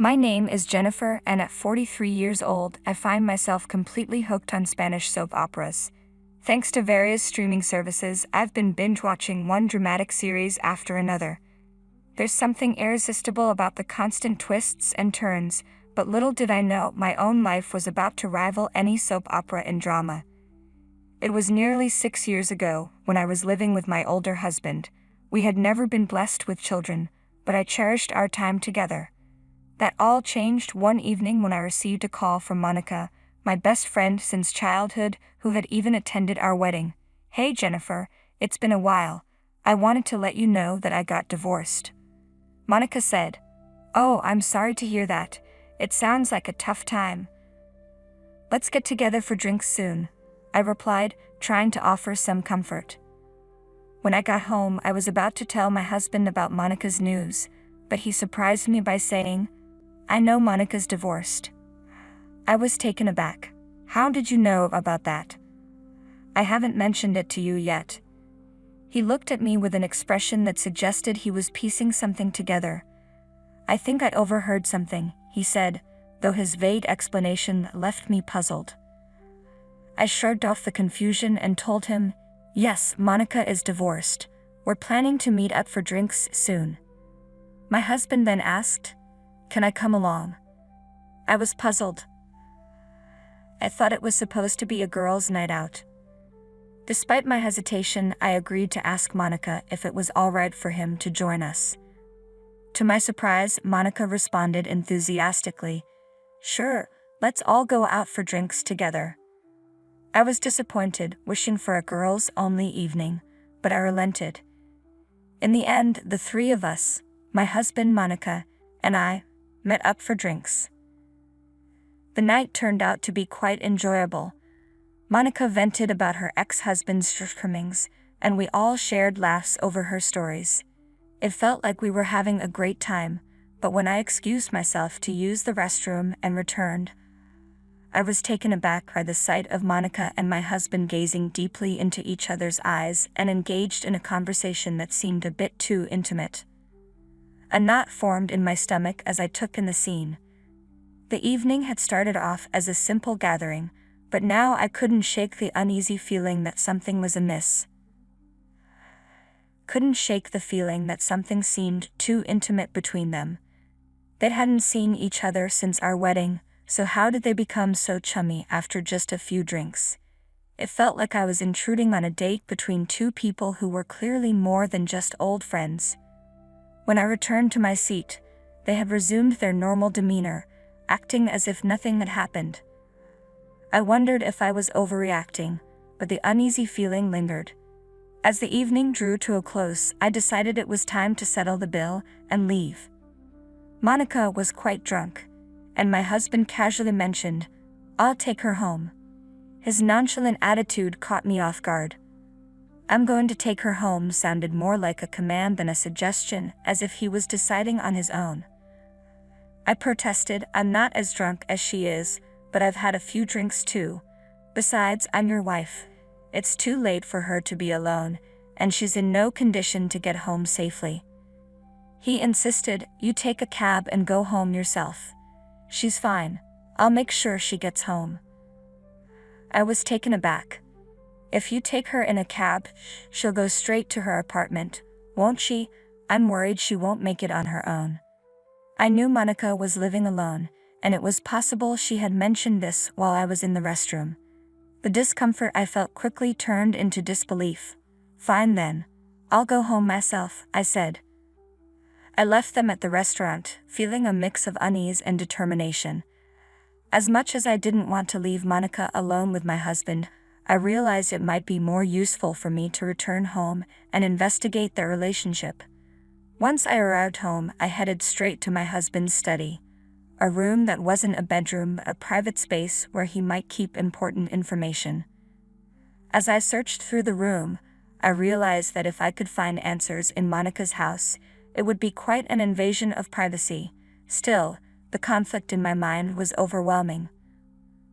My name is Jennifer, and at 43 years old, I find myself completely hooked on Spanish soap operas. Thanks to various streaming services, I've been binge-watching one dramatic series after another. There's something irresistible about the constant twists and turns, but little did I know my own life was about to rival any soap opera in drama. It was nearly 6 years ago, when I was living with my older husband. We had never been blessed with children, but I cherished our time together. That all changed one evening when I received a call from Monica, my best friend since childhood, who had even attended our wedding. "Hey Jennifer, it's been a while. I wanted to let you know that I got divorced," Monica said. "Oh, I'm sorry to hear that. It sounds like a tough time. Let's get together for drinks soon," I replied, trying to offer some comfort. When I got home, I was about to tell my husband about Monica's news, but he surprised me by saying, "I know Monica's divorced." I was taken aback. "How did you know about that?" "I haven't mentioned it to you yet." He looked at me with an expression that suggested he was piecing something together. "I think I overheard something," he said, though his vague explanation left me puzzled. I shrugged off the confusion and told him, "Yes, Monica is divorced. We're planning to meet up for drinks soon." My husband then asked, "Can I come along?" I was puzzled. I thought it was supposed to be a girls' night out. Despite my hesitation, I agreed to ask Monica if it was all right for him to join us. To my surprise, Monica responded enthusiastically, "Sure, let's all go out for drinks together." I was disappointed, wishing for a girls-only evening, but I relented. In the end, the three of us, my husband, Monica, and I, met up for drinks. The night turned out to be quite enjoyable. Monica vented about her ex-husband's shortcomings, and we all shared laughs over her stories. It felt like we were having a great time, but when I excused myself to use the restroom and returned, I was taken aback by the sight of Monica and my husband gazing deeply into each other's eyes and engaged in a conversation that seemed a bit too intimate. A knot formed in my stomach as I took in the scene. The evening had started off as a simple gathering, but now I couldn't shake the uneasy feeling that something was amiss. Couldn't shake the feeling that something seemed too intimate between them. They hadn't seen each other since our wedding, so how did they become so chummy after just a few drinks? It felt like I was intruding on a date between two people who were clearly more than just old friends. When I returned to my seat, they had resumed their normal demeanor, acting as if nothing had happened. I wondered if I was overreacting, but the uneasy feeling lingered. As the evening drew to a close, I decided it was time to settle the bill and leave. Monica was quite drunk, and my husband casually mentioned, "I'll take her home." His nonchalant attitude caught me off guard. "I'm going to take her home" sounded more like a command than a suggestion, as if he was deciding on his own. I protested, "I'm not as drunk as she is, but I've had a few drinks too. Besides, I'm your wife. It's too late for her to be alone, and she's in no condition to get home safely." He insisted, "You take a cab and go home yourself. She's fine. I'll make sure she gets home." I was taken aback. "If you take her in a cab, she'll go straight to her apartment, won't she? I'm worried she won't make it on her own." I knew Monica was living alone, and it was possible she had mentioned this while I was in the restroom. The discomfort I felt quickly turned into disbelief. "Fine then. I'll go home myself," I said. I left them at the restaurant, feeling a mix of unease and determination. As much as I didn't want to leave Monica alone with my husband, I realized it might be more useful for me to return home and investigate their relationship. Once I arrived home, I headed straight to my husband's study. A room that wasn't a bedroom, a private space where he might keep important information. As I searched through the room, I realized that if I could find answers in Monica's house, it would be quite an invasion of privacy. Still, the conflict in my mind was overwhelming.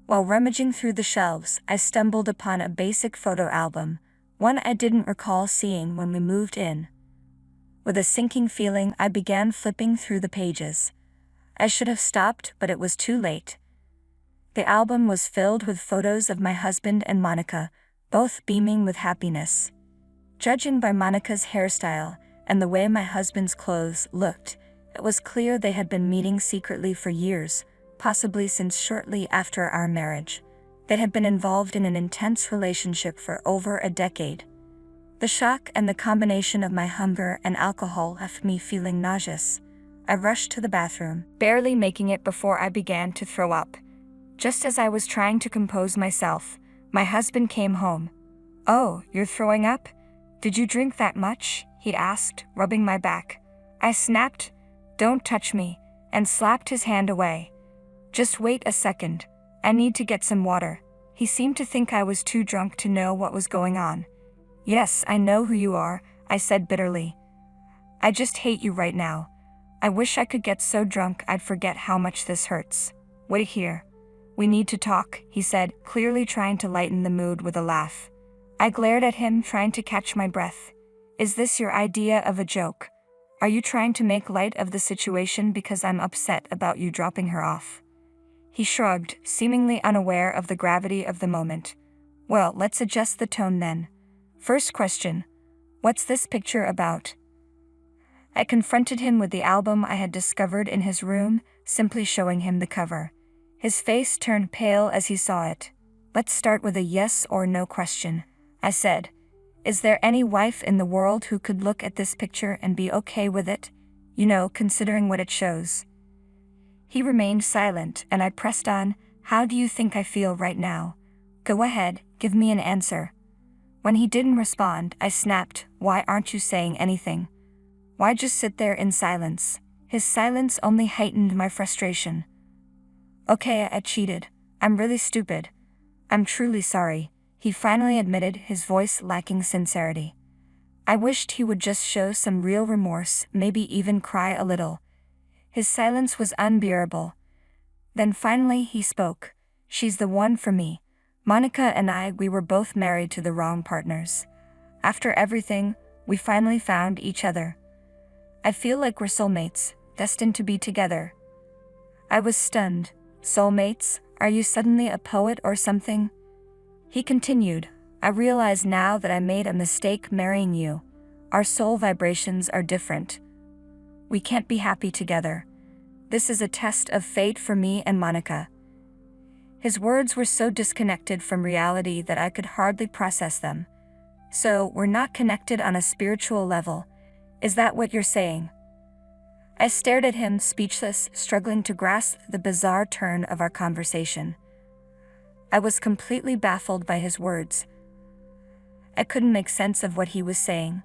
While rummaging through the shelves, I stumbled upon a basic photo album, one I didn't recall seeing when we moved in. With a sinking feeling, I began flipping through the pages. I should have stopped, but it was too late. The album was filled with photos of my husband and Monica, both beaming with happiness. Judging by Monica's hairstyle and the way my husband's clothes looked, it was clear they had been meeting secretly for years, possibly since shortly after our marriage. They had been involved in an intense relationship for over a decade. The shock and the combination of my hunger and alcohol left me feeling nauseous. I rushed to the bathroom, barely making it before I began to throw up. Just as I was trying to compose myself, my husband came home. "Oh, you're throwing up? Did you drink that much?" he asked, rubbing my back. I snapped, "Don't touch me," and slapped his hand away. "Just wait a second. I need to get some water." He seemed to think I was too drunk to know what was going on. "Yes, I know who you are," I said bitterly. "I just hate you right now. I wish I could get so drunk I'd forget how much this hurts. Wait here. We need to talk," he said, clearly trying to lighten the mood with a laugh. I glared at him, trying to catch my breath. "Is this your idea of a joke? Are you trying to make light of the situation because I'm upset about you dropping her off?" He shrugged, seemingly unaware of the gravity of the moment. "Well, let's adjust the tone then. First question. What's this picture about?" I confronted him with the album I had discovered in his room, simply showing him the cover. His face turned pale as he saw it. "Let's start with a yes or no question," I said. "Is there any wife in the world who could look at this picture and be okay with it? You know, considering what it shows." He remained silent, and I pressed on. "How do you think I feel right now? Go ahead, give me an answer." When he didn't respond, I snapped, "Why aren't you saying anything? Why just sit there in silence?" His silence only heightened my frustration. "Okay, I cheated. I'm really stupid. I'm truly sorry," he finally admitted, his voice lacking sincerity. I wished he would just show some real remorse, maybe even cry a little. His silence was unbearable. Then finally he spoke. "She's the one for me. Monica and we were both married to the wrong partners. After everything, we finally found each other. I feel like we're soulmates, destined to be together." I was stunned. "Soulmates? Are you suddenly a poet or something?" He continued, "I realize now that I made a mistake marrying you. Our soul vibrations are different. We can't be happy together. This is a test of fate for me and Monica." His words were so disconnected from reality that I could hardly process them. "So, we're not connected on a spiritual level. Is that what you're saying?" I stared at him, speechless, struggling to grasp the bizarre turn of our conversation. I was completely baffled by his words. I couldn't make sense of what he was saying.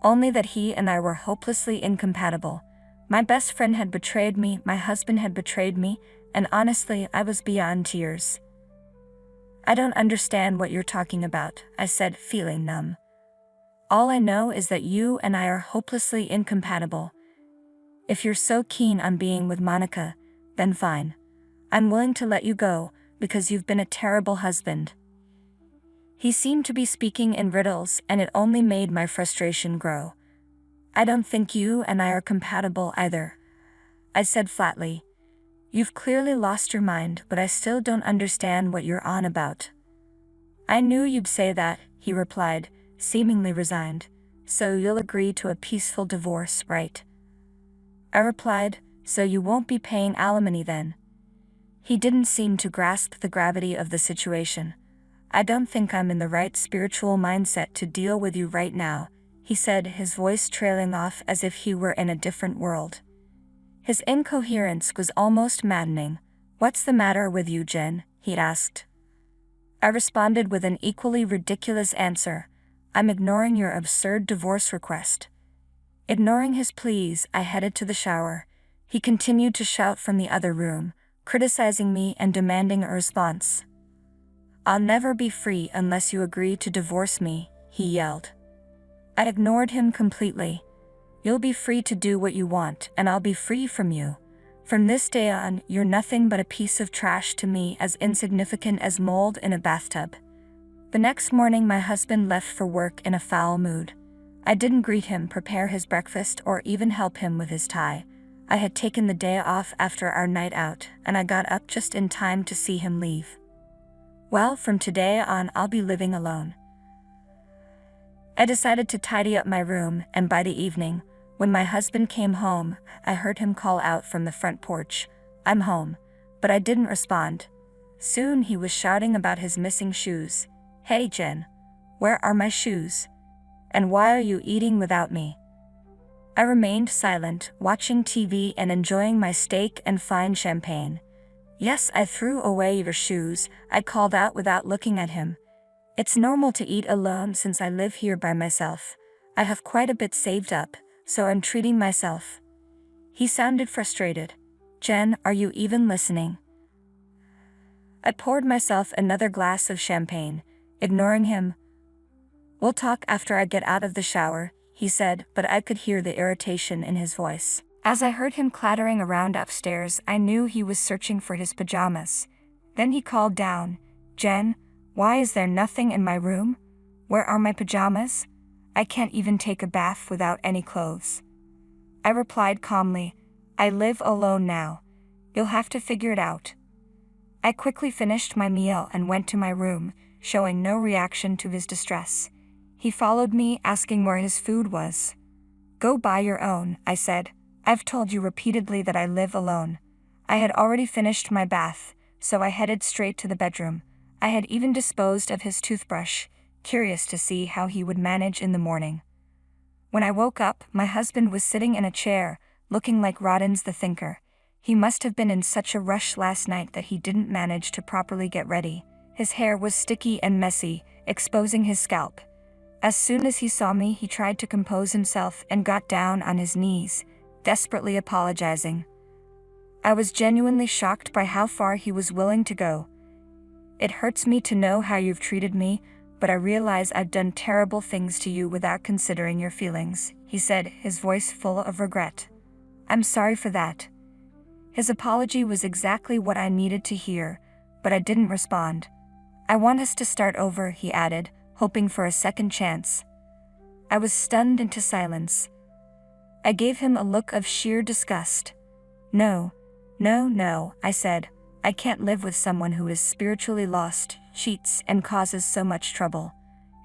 Only that he and I were hopelessly incompatible. My best friend had betrayed me, my husband had betrayed me, and honestly, I was beyond tears. "I don't understand what you're talking about," I said, feeling numb. "All I know is that you and I are hopelessly incompatible. If you're so keen on being with Monica, then fine. I'm willing to let you go, because you've been a terrible husband." He seemed to be speaking in riddles, and it only made my frustration grow. "I don't think you and I are compatible either," I said flatly. "You've clearly lost your mind, but I still don't understand what you're on about." "I knew you'd say that," he replied, seemingly resigned. "So you'll agree to a peaceful divorce, right?" I replied, "So you won't be paying alimony then?" He didn't seem to grasp the gravity of the situation. "I don't think I'm in the right spiritual mindset to deal with you right now," he said, his voice trailing off as if he were in a different world. His incoherence was almost maddening. "What's the matter with you, Jen?" he asked. I responded with an equally ridiculous answer. "I'm ignoring your absurd divorce request." Ignoring his pleas, I headed to the shower. He continued to shout from the other room, criticizing me and demanding a response. "I'll never be free unless you agree to divorce me," he yelled. I ignored him completely. "You'll be free to do what you want, and I'll be free from you. From this day on, you're nothing but a piece of trash to me, as insignificant as mold in a bathtub." The next morning my husband left for work in a foul mood. I didn't greet him, prepare his breakfast, or even help him with his tie. I had taken the day off after our night out, and I got up just in time to see him leave. Well, from today on I'll be living alone. I decided to tidy up my room, and by the evening, when my husband came home, I heard him call out from the front porch, "I'm home," but I didn't respond. Soon he was shouting about his missing shoes. "Hey Jen, where are my shoes? And why are you eating without me?" I remained silent, watching TV and enjoying my steak and fine champagne. "Yes, I threw away your shoes," I called out without looking at him. "It's normal to eat alone since I live here by myself. I have quite a bit saved up, so I'm treating myself." He sounded frustrated. "Jen, are you even listening?" I poured myself another glass of champagne, ignoring him. "We'll talk after I get out of the shower," he said, but I could hear the irritation in his voice. As I heard him clattering around upstairs, I knew he was searching for his pajamas. Then he called down, "Jen, why is there nothing in my room? Where are my pajamas? I can't even take a bath without any clothes." I replied calmly, "I live alone now. You'll have to figure it out." I quickly finished my meal and went to my room, showing no reaction to his distress. He followed me, asking where his food was. "Go buy your own," I said. "I've told you repeatedly that I live alone." I had already finished my bath, so I headed straight to the bedroom. I had even disposed of his toothbrush, curious to see how he would manage in the morning. When I woke up, my husband was sitting in a chair, looking like Roddins the Thinker. He must have been in such a rush last night that he didn't manage to properly get ready. His hair was sticky and messy, exposing his scalp. As soon as he saw me, he tried to compose himself and got down on his knees, desperately apologizing. I was genuinely shocked by how far he was willing to go. "It hurts me to know how you've treated me, but I realize I've done terrible things to you without considering your feelings," he said, his voice full of regret. "I'm sorry for that." His apology was exactly what I needed to hear, but I didn't respond. "I want us to start over," he added, hoping for a second chance. I was stunned into silence. I gave him a look of sheer disgust. No, I said. "I can't live with someone who is spiritually lost, cheats, and causes so much trouble."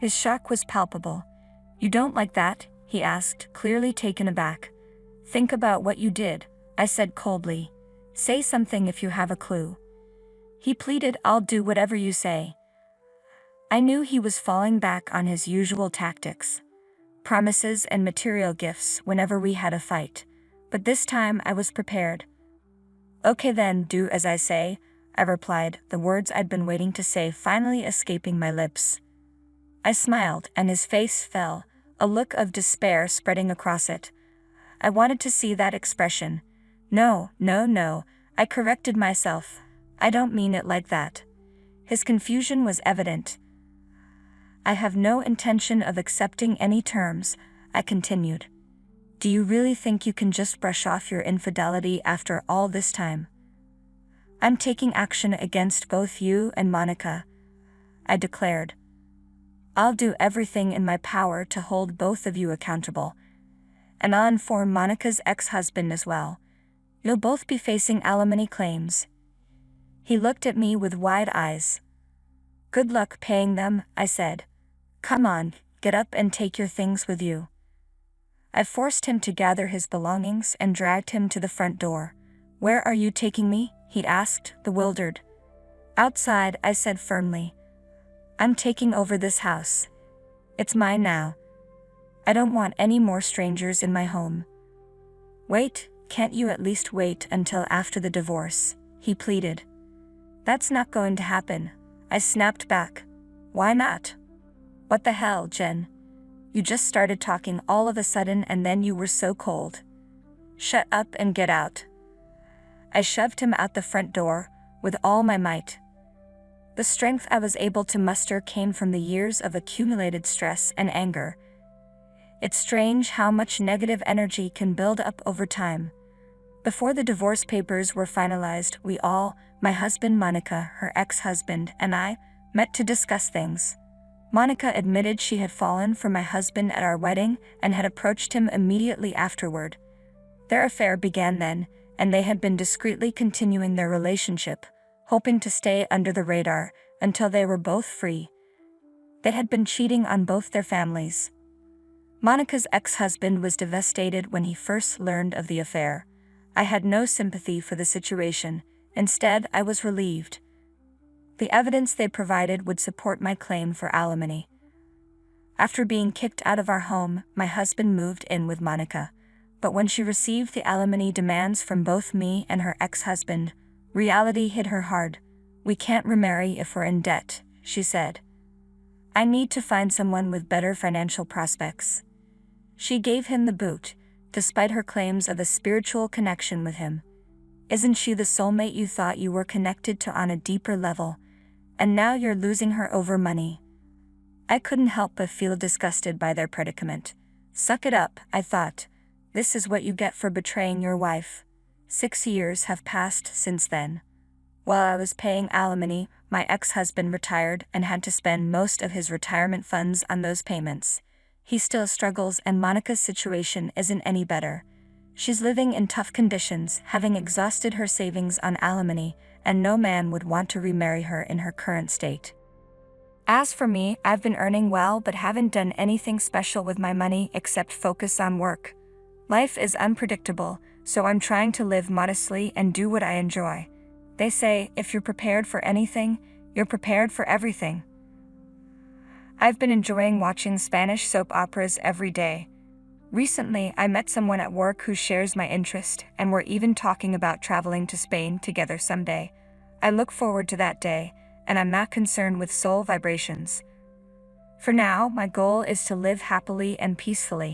His shock was palpable. "You don't like that?" he asked, clearly taken aback. "Think about what you did," I said coldly. "Say something if you have a clue." He pleaded, "I'll do whatever you say." I knew he was falling back on his usual tactics. Promises and material gifts whenever we had a fight. But this time I was prepared. "Okay then, do as I say," I replied, the words I'd been waiting to say finally escaping my lips. I smiled, and his face fell, a look of despair spreading across it. I wanted to see that expression. No, I corrected myself. "I don't mean it like that." His confusion was evident. "I have no intention of accepting any terms," I continued. "Do you really think you can just brush off your infidelity after all this time?" "I'm taking action against both you and Monica," I declared. "I'll do everything in my power to hold both of you accountable. And I'll inform Monica's ex-husband as well. You'll both be facing alimony claims." He looked at me with wide eyes. "Good luck paying them," I said. "Come on, get up and take your things with you." I forced him to gather his belongings and dragged him to the front door. "Where are you taking me?" he asked, bewildered. "Outside," I said firmly. "I'm taking over this house. It's mine now. I don't want any more strangers in my home." "Wait, can't you at least wait until after the divorce?" he pleaded. "That's not going to happen," I snapped back. "Why not?" "What the hell, Jen? You just started talking all of a sudden and then you were so cold. Shut up and get out." I shoved him out the front door, with all my might. The strength I was able to muster came from the years of accumulated stress and anger. It's strange how much negative energy can build up over time. Before the divorce papers were finalized, we all, my husband Monica, her ex-husband, and I, met to discuss things. Monica admitted she had fallen for my husband at our wedding and had approached him immediately afterward. Their affair began then, and they had been discreetly continuing their relationship, hoping to stay under the radar until they were both free. They had been cheating on both their families. Monica's ex-husband was devastated when he first learned of the affair. I had no sympathy for the situation. Instead, I was relieved. The evidence they provided would support my claim for alimony. After being kicked out of our home, my husband moved in with Monica. But when she received the alimony demands from both me and her ex-husband, reality hit her hard. "We can't remarry if we're in debt," she said. "I need to find someone with better financial prospects." She gave him the boot, despite her claims of a spiritual connection with him. "Isn't she the soulmate you thought you were connected to on a deeper level? And now you're losing her over money." I couldn't help but feel disgusted by their predicament. Suck it up, I thought. This is what you get for betraying your wife. 6 years have passed since then. While I was paying alimony, my ex-husband retired and had to spend most of his retirement funds on those payments. He still struggles, and Monica's situation isn't any better. She's living in tough conditions, having exhausted her savings on alimony, and no man would want to remarry her in her current state. As for me, I've been earning well but haven't done anything special with my money except focus on work. Life is unpredictable, so I'm trying to live modestly and do what I enjoy. They say, if you're prepared for anything, you're prepared for everything. I've been enjoying watching Spanish soap operas every day. Recently, I met someone at work who shares my interest, and we're even talking about traveling to Spain together someday. I look forward to that day, and I'm not concerned with soul vibrations. For now, my goal is to live happily and peacefully.